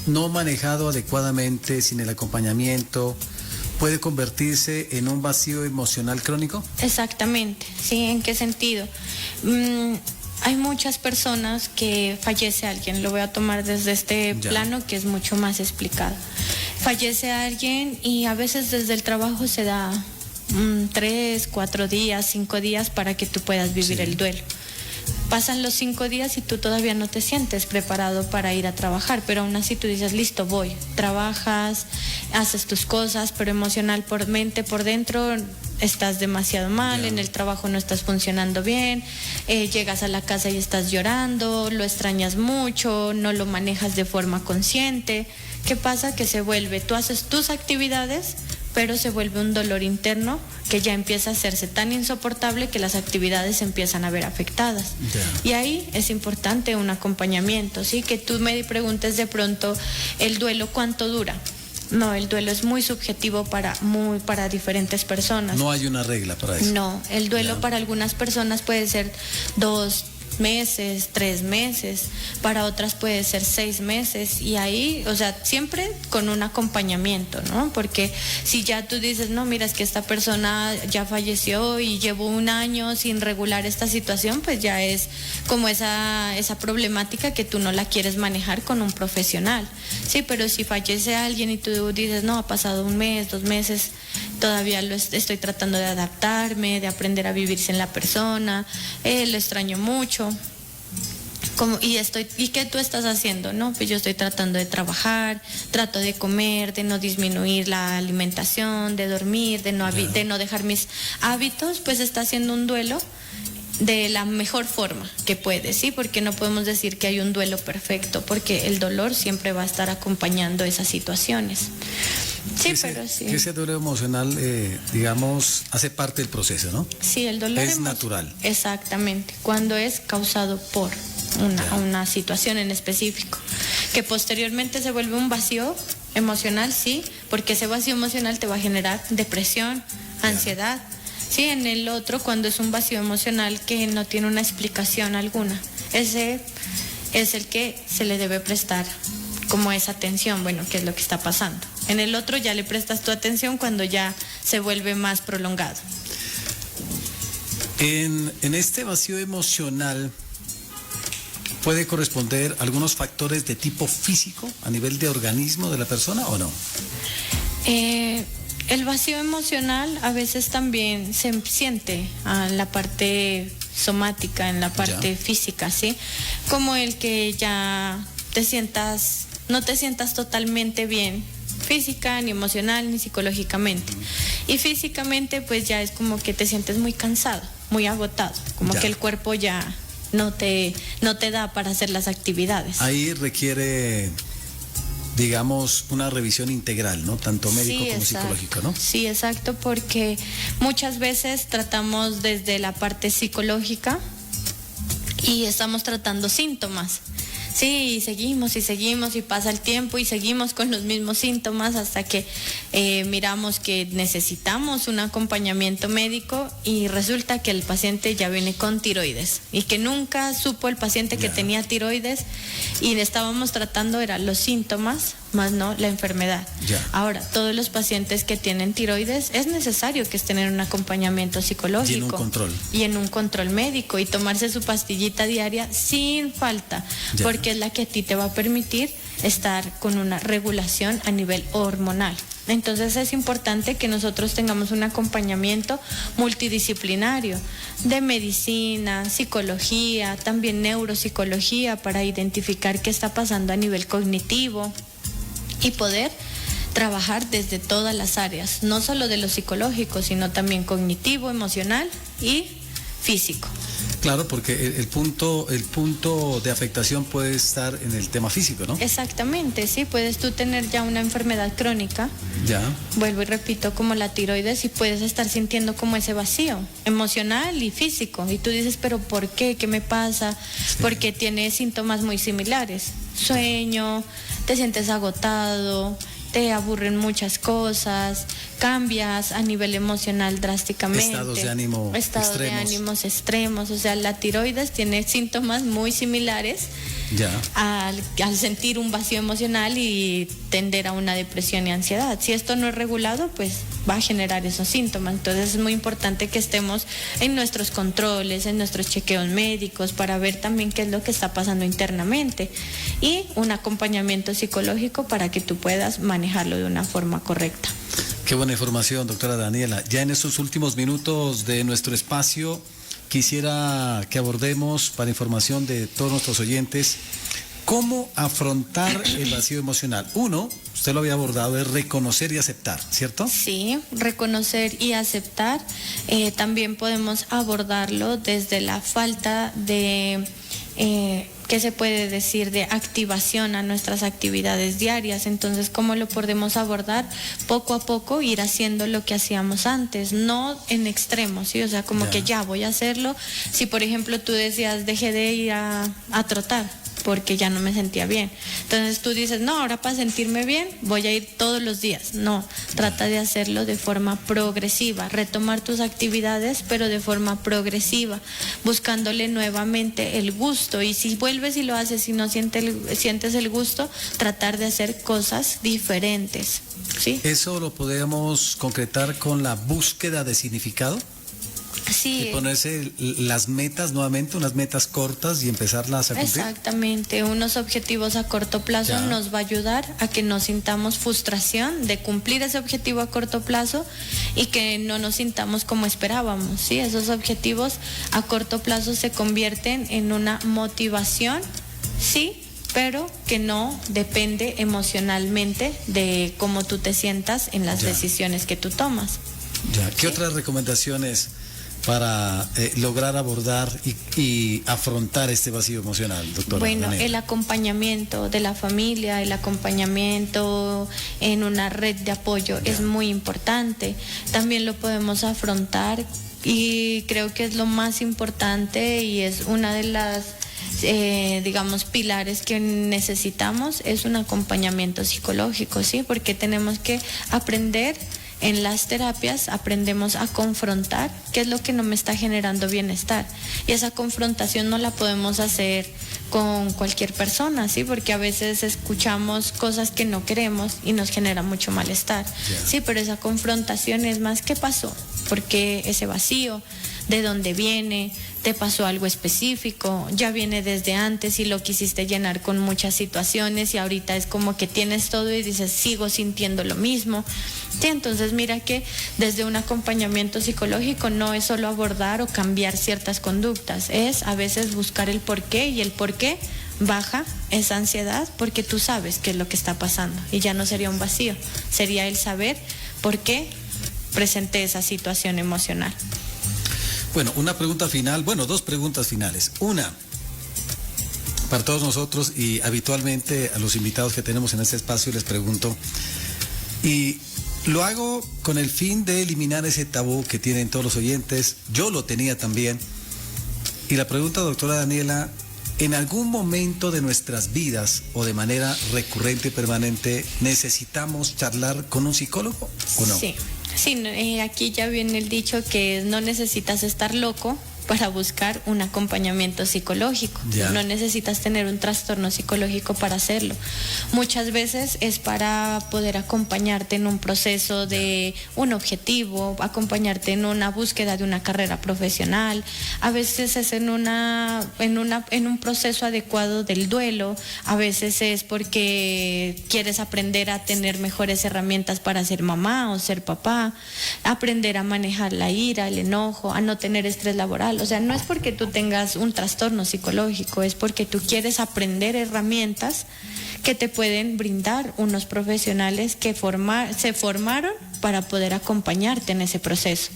no manejado adecuadamente, sin el acompañamiento, ¿puede convertirse en un vacío emocional crónico? Exactamente, ¿sí? ¿En qué sentido? Hay muchas personas que fallece alguien, lo voy a tomar desde este plano que es mucho más explicado. Fallece alguien y a veces desde el trabajo se da 3, 4 días, 5 días para que tú puedas vivir el duelo. Pasan los 5 días y tú todavía no te sientes preparado para ir a trabajar, pero aún así tú dices, listo, voy. Trabajas, haces tus cosas, pero emocional por mente, por dentro, estás demasiado mal, en el trabajo no estás funcionando bien, llegas a la casa y estás llorando, lo extrañas mucho, no lo manejas de forma consciente. ¿Qué pasa? Que se vuelve, tú haces tus actividades, pero se vuelve un dolor interno que ya empieza a hacerse tan insoportable que las actividades empiezan a ver afectadas. Y ahí es importante un acompañamiento, ¿sí? Que tú me preguntes de pronto, ¿el duelo cuánto dura? No, el duelo es muy subjetivo para diferentes personas. No hay una regla para eso. No, el duelo para algunas personas puede ser 2 meses, 3 meses, para otras puede ser 6 meses, y ahí, o sea, siempre con un acompañamiento, ¿no? Porque si ya tú dices, no, mira, es que esta persona ya falleció y llevo 1 año sin regular esta situación, pues ya es como esa problemática que tú no la quieres manejar con un profesional, sí, pero si fallece alguien y tú dices, no, ha pasado 1 mes, 2 meses, todavía estoy tratando de adaptarme, de aprender a vivir sin la persona, lo extraño mucho. ¿Y qué tú estás haciendo? No, pues yo estoy tratando de trabajar, trato de comer, de no disminuir la alimentación, de dormir, de no dejar mis hábitos, pues está haciendo un duelo de la mejor forma que puede, ¿sí? Porque no podemos decir que hay un duelo perfecto, porque el dolor siempre va a estar acompañando esas situaciones. Sí, pero sí. Que ese duelo emocional, digamos, hace parte del proceso, ¿no? Sí, el dolor es natural. Exactamente, cuando es causado por una situación en específico, que posteriormente se vuelve un vacío emocional, sí, porque ese vacío emocional te va a generar depresión, ansiedad. Sí, en el otro, cuando es un vacío emocional que no tiene una explicación alguna, ese es el que se le debe prestar como esa atención, bueno, ¿qué es lo que está pasando? En el otro ya le prestas tu atención cuando ya se vuelve más prolongado. En este vacío emocional, ¿puede corresponder algunos factores de tipo físico a nivel de organismo de la persona o no? El vacío emocional a veces también se siente en la parte somática, en la parte física, ¿sí? Como el que ya no te sientas totalmente bien, física, ni emocional, ni psicológicamente. Y físicamente, pues ya es como que te sientes muy cansado, muy agotado, como que el cuerpo ya no te da para hacer las actividades. Ahí requiere, digamos, una revisión integral, ¿no? Tanto médico como psicológico, ¿no? Sí, exacto, porque muchas veces tratamos desde la parte psicológica y estamos tratando síntomas. Sí, y seguimos y pasa el tiempo y seguimos con los mismos síntomas hasta que miramos que necesitamos un acompañamiento médico y resulta que el paciente ya viene con tiroides y que nunca supo el paciente que tenía tiroides y le estábamos tratando eran los síntomas más no la enfermedad. Ahora, todos los pacientes que tienen tiroides es necesario que estén en un acompañamiento psicológico. Y en un control. Y en un control médico y tomarse su pastillita diaria sin falta, porque es la que a ti te va a permitir estar con una regulación a nivel hormonal. Entonces es importante que nosotros tengamos un acompañamiento multidisciplinario de medicina, psicología, también neuropsicología para identificar qué está pasando a nivel cognitivo y poder trabajar desde todas las áreas, no solo de lo psicológico, sino también cognitivo, emocional y físico. Claro, porque el punto de afectación puede estar en el tema físico, ¿no? Exactamente, sí, puedes tú tener ya una enfermedad crónica, Ya. vuelvo y repito, como la tiroides, y puedes estar sintiendo como ese vacío emocional y físico, y tú dices, pero ¿por qué? ¿Qué me pasa? Sí. Porque tiene síntomas muy similares, sueño, te sientes agotado, te aburren muchas cosas, cambias a nivel emocional drásticamente. Estados de ánimo Estados de extremos. ánimos extremos. O sea, la tiroides tiene síntomas muy similares Ya. al sentir un vacío emocional y tender a una depresión y ansiedad. Si esto no es regulado, pues va a generar esos síntomas. Entonces es muy importante que estemos en nuestros controles, en nuestros chequeos médicos, para ver también qué es lo que está pasando internamente, y un acompañamiento psicológico para que tú puedas manejarlo de una forma correcta. Qué buena información, doctora Daniela. Ya en estos últimos minutos de nuestro espacio, quisiera que abordemos, para información de todos nuestros oyentes, cómo afrontar el vacío emocional. Uno, usted lo había abordado, es reconocer y aceptar, ¿cierto? Sí, reconocer y aceptar. También podemos abordarlo desde la falta de, ¿qué se puede decir?, de activación a nuestras actividades diarias. Entonces, ¿cómo lo podemos abordar? Poco a poco ir haciendo lo que hacíamos antes, no en extremos, ¿sí? O sea, como que ya voy a hacerlo. Si, por ejemplo, tú decías, dejé de ir a trotar porque ya no me sentía bien. Entonces tú dices, no, ahora para sentirme bien voy a ir todos los días. No, trata de hacerlo de forma progresiva, retomar tus actividades, pero de forma progresiva, buscándole nuevamente el gusto. Y si vuelves y lo haces y no sientes el gusto, tratar de hacer cosas diferentes, ¿sí? ¿Eso lo podemos concretar con la búsqueda de significado? Sí. Y ponerse las metas nuevamente, unas metas cortas y empezarlas a cumplir. Exactamente, unos objetivos a corto plazo Ya. nos va a ayudar a que no sintamos frustración de cumplir ese objetivo a corto plazo y que no nos sintamos como esperábamos, ¿sí? Esos objetivos a corto plazo se convierten en una motivación, sí, pero que no depende emocionalmente de cómo tú te sientas en las Ya. decisiones que tú tomas. Ya. ¿Qué ¿Sí? otras recomendaciones para lograr abordar y afrontar este vacío emocional, doctora? Bueno, Daniela? el acompañamiento de la familia, el acompañamiento en una red de apoyo es muy importante. También lo podemos afrontar y creo que es lo más importante y es una de las digamos, pilares que necesitamos, es un acompañamiento psicológico, ¿sí? Porque tenemos que aprender. En las terapias aprendemos a confrontar qué es lo que no me está generando bienestar. Y esa confrontación no la podemos hacer con cualquier persona, ¿sí? Porque a veces escuchamos cosas que no queremos y nos genera mucho malestar. Yeah. Sí, pero esa confrontación es más, ¿qué pasó? ¿Por qué ese vacío? ¿De dónde viene? ¿Te pasó algo específico? Ya viene desde antes y lo quisiste llenar con muchas situaciones y ahorita es como que tienes todo y dices, sigo sintiendo lo mismo. Sí, entonces mira que desde un acompañamiento psicológico no es solo abordar o cambiar ciertas conductas, es a veces buscar el porqué, y el porqué baja esa ansiedad porque tú sabes qué es lo que está pasando y ya no sería un vacío, sería el saber por qué presenté esa situación emocional. Bueno, una pregunta final, bueno, dos preguntas finales. Una, para todos nosotros y habitualmente a los invitados que tenemos en este espacio les pregunto, y lo hago con el fin de eliminar ese tabú que tienen todos los oyentes, yo lo tenía también, y la pregunta, doctora Daniela, ¿en algún momento de nuestras vidas o de manera recurrente y permanente necesitamos charlar con un psicólogo o no? Sí. Sí, aquí ya viene el dicho que no necesitas estar loco para buscar un acompañamiento psicológico. Ya. No necesitas tener un trastorno psicológico para hacerlo. Muchas veces es para poder acompañarte en un proceso de un objetivo, acompañarte en una búsqueda de una carrera profesional. A veces es en un proceso adecuado del duelo. A veces es porque quieres aprender a tener mejores herramientas para ser mamá o ser papá, aprender a manejar la ira, el enojo, a no tener estrés laboral. O sea, no es porque tú tengas un trastorno psicológico, es porque tú quieres aprender herramientas que te pueden brindar unos profesionales que se formaron para poder acompañarte en ese proceso.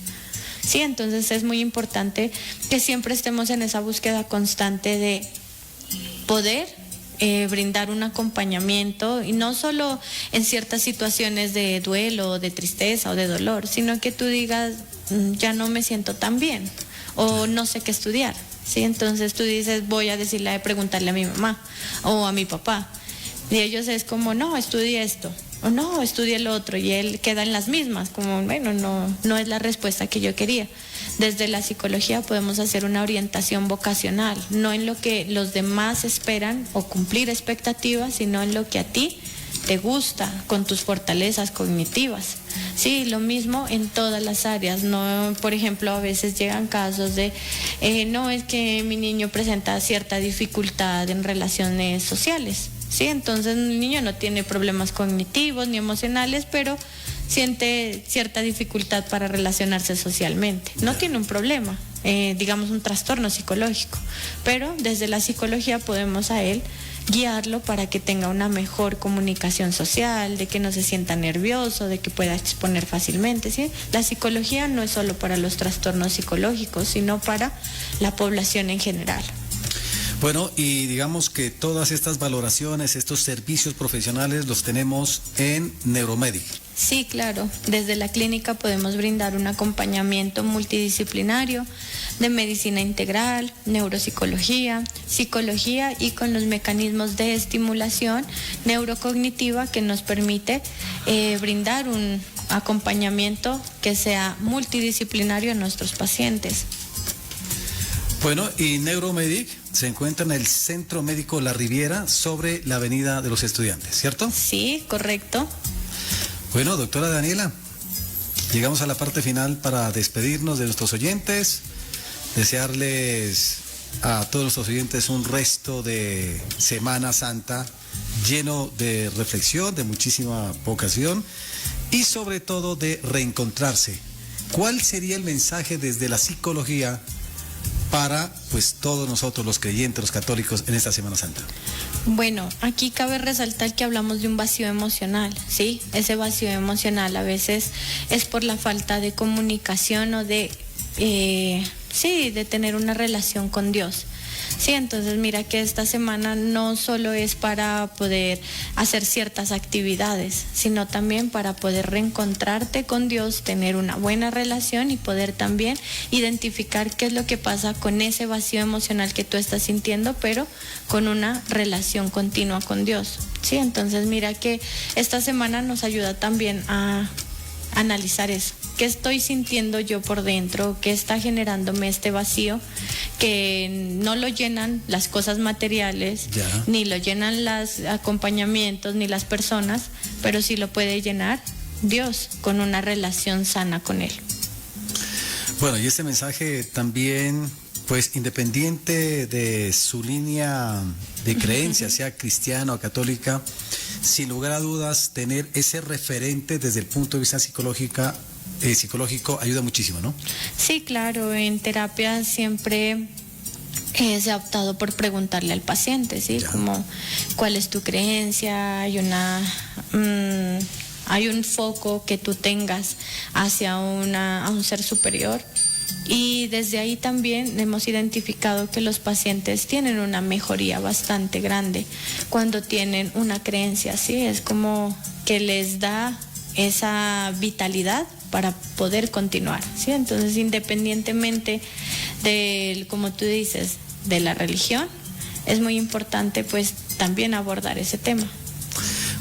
Sí, entonces es muy importante que siempre estemos en esa búsqueda constante de poder brindar un acompañamiento, y no solo en ciertas situaciones de duelo, de tristeza o de dolor, sino que tú digas, ya no me siento tan bien o no sé qué estudiar. ¿Sí? Entonces tú dices, voy a preguntarle a mi mamá o a mi papá, y ellos es como, no, estudie esto, o no, estudie el otro, y él queda en las mismas, como, bueno, no es la respuesta que yo quería. Desde la psicología podemos hacer una orientación vocacional, no en lo que los demás esperan o cumplir expectativas, sino en lo que a ti te gusta, con tus fortalezas cognitivas. Sí, lo mismo en todas las áreas. No, por ejemplo, a veces llegan casos de, no, es que mi niño presenta cierta dificultad en relaciones sociales. Sí, entonces el niño no tiene problemas cognitivos ni emocionales, pero siente cierta dificultad para relacionarse socialmente. No tiene un problema, digamos un trastorno psicológico, pero desde la psicología podemos a él guiarlo para que tenga una mejor comunicación social, de que no se sienta nervioso, de que pueda exponer fácilmente, ¿sí? La psicología no es solo para los trastornos psicológicos, sino para la población en general. Bueno, y digamos que todas estas valoraciones, estos servicios profesionales los tenemos en Neuromedic. Sí, claro. Desde la clínica podemos brindar un acompañamiento multidisciplinario de medicina integral, neuropsicología, psicología, y con los mecanismos de estimulación neurocognitiva que nos permite brindar un acompañamiento que sea multidisciplinario a nuestros pacientes. Bueno, y Neuromedic se encuentra en el Centro Médico La Riviera, sobre la Avenida de los Estudiantes, ¿cierto? Sí, correcto. Bueno, doctora Daniela, llegamos a la parte final para despedirnos de nuestros oyentes, desearles a todos nuestros oyentes un resto de Semana Santa lleno de reflexión, de muchísima vocación y sobre todo de reencontrarse. ¿Cuál sería el mensaje desde la psicología para pues todos nosotros los creyentes, los católicos, en esta Semana Santa? Bueno, aquí cabe resaltar que hablamos de un vacío emocional, ¿sí? Ese vacío emocional a veces es por la falta de comunicación o de tener una relación con Dios. Sí, entonces mira que esta semana no solo es para poder hacer ciertas actividades, sino también para poder reencontrarte con Dios, tener una buena relación y poder también identificar qué es lo que pasa con ese vacío emocional que tú estás sintiendo, pero con una relación continua con Dios. Sí, entonces mira que esta semana nos ayuda también a analizar eso. ¿Qué estoy sintiendo yo por dentro? ¿Qué está generándome este vacío? Que no lo llenan las cosas materiales, ni lo llenan los acompañamientos, ni las personas, pero sí lo puede llenar Dios, con una relación sana con Él. Bueno, y este mensaje también, pues independiente de su línea de creencia, sea cristiana o católica, sin lugar a dudas, tener ese referente desde el punto de vista psicológico ayuda muchísimo, ¿no? Sí, claro, en terapia siempre se ha optado por preguntarle al paciente, ¿sí? Como, ¿cuál es tu creencia? Hay un foco que tú tengas hacia a un ser superior. Y desde ahí también hemos identificado que los pacientes tienen una mejoría bastante grande cuando tienen una creencia, ¿sí? Es como que les da esa vitalidad para poder continuar, ¿sí? Entonces, independientemente de, como tú dices, de la religión, es muy importante pues también abordar ese tema.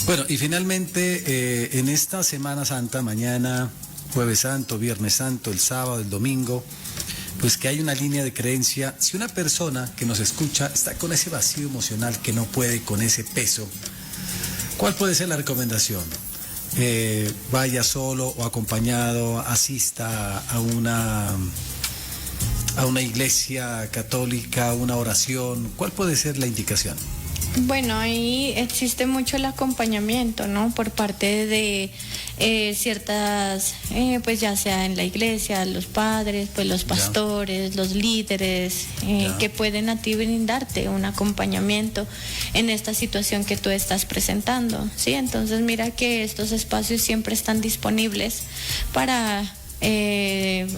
Bueno, y finalmente, en esta Semana Santa, mañana, Jueves Santo, Viernes Santo, el sábado, el domingo, pues que hay una línea de creencia. Si una persona que nos escucha está con ese vacío emocional, que no puede con ese peso, ¿cuál puede ser la recomendación? Vaya solo o acompañado, asista a una iglesia católica, una oración. ¿Cuál puede ser la indicación? Bueno, ahí existe mucho el acompañamiento, ¿no? Por parte de ciertas, pues ya sea en la iglesia, los padres, pues los pastores, los líderes, que pueden a ti brindarte un acompañamiento en esta situación que tú estás presentando, ¿sí? Entonces mira que estos espacios siempre están disponibles para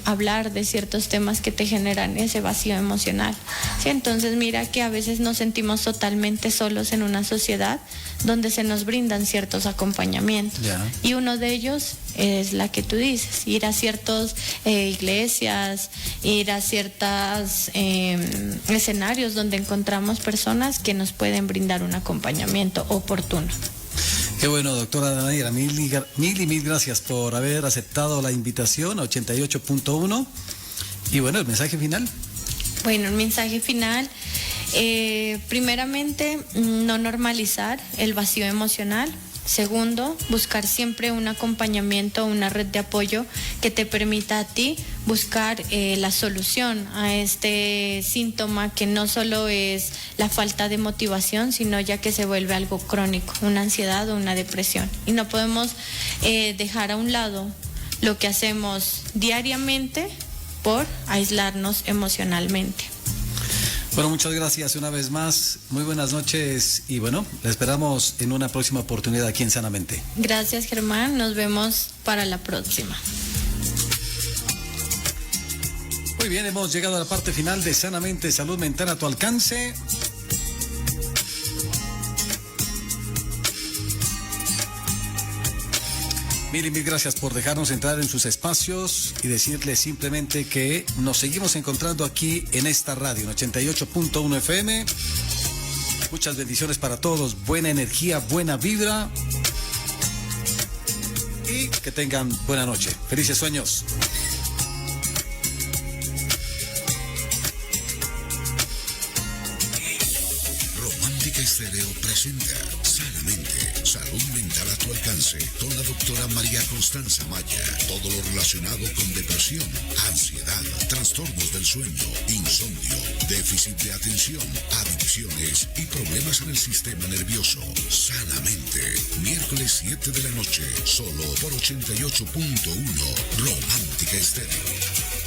hablar de ciertos temas que te generan ese vacío emocional. ¿Sí? Entonces mira que a veces nos sentimos totalmente solos en una sociedad donde se nos brindan ciertos acompañamientos. Y uno de ellos es la que tú dices, ir a ciertas iglesias, ir a ciertos escenarios donde encontramos personas que nos pueden brindar un acompañamiento oportuno. Qué bueno, doctora Danaira, mil gracias por haber aceptado la invitación a 88.1. Y bueno, el mensaje final. Bueno, el mensaje final, primeramente, no normalizar el vacío emocional. Segundo, buscar siempre un acompañamiento, una red de apoyo que te permita a ti buscar la solución a este síntoma que no solo es la falta de motivación, sino ya que se vuelve algo crónico, una ansiedad o una depresión. Y no podemos dejar a un lado lo que hacemos diariamente por aislarnos emocionalmente. Bueno, muchas gracias una vez más. Muy buenas noches y bueno, la esperamos en una próxima oportunidad aquí en Sanamente. Gracias, Germán. Nos vemos para la próxima. Muy bien, hemos llegado a la parte final de Sanamente, salud mental a tu alcance. Mil gracias por dejarnos entrar en sus espacios y decirles simplemente que nos seguimos encontrando aquí en esta radio, en 88.1 FM. Muchas bendiciones para todos, buena energía, buena vibra y que tengan buena noche. Felices sueños. Romántica Estéreo presenta Sanamente, salud mental a tu alcance, con la doctora María Constanza Maya. Todo lo relacionado con depresión, ansiedad, trastornos del sueño, insomnio, déficit de atención, adicciones y problemas en el sistema nervioso. Sanamente, miércoles 7 de la noche, solo por 88.1 Romántica Estéreo.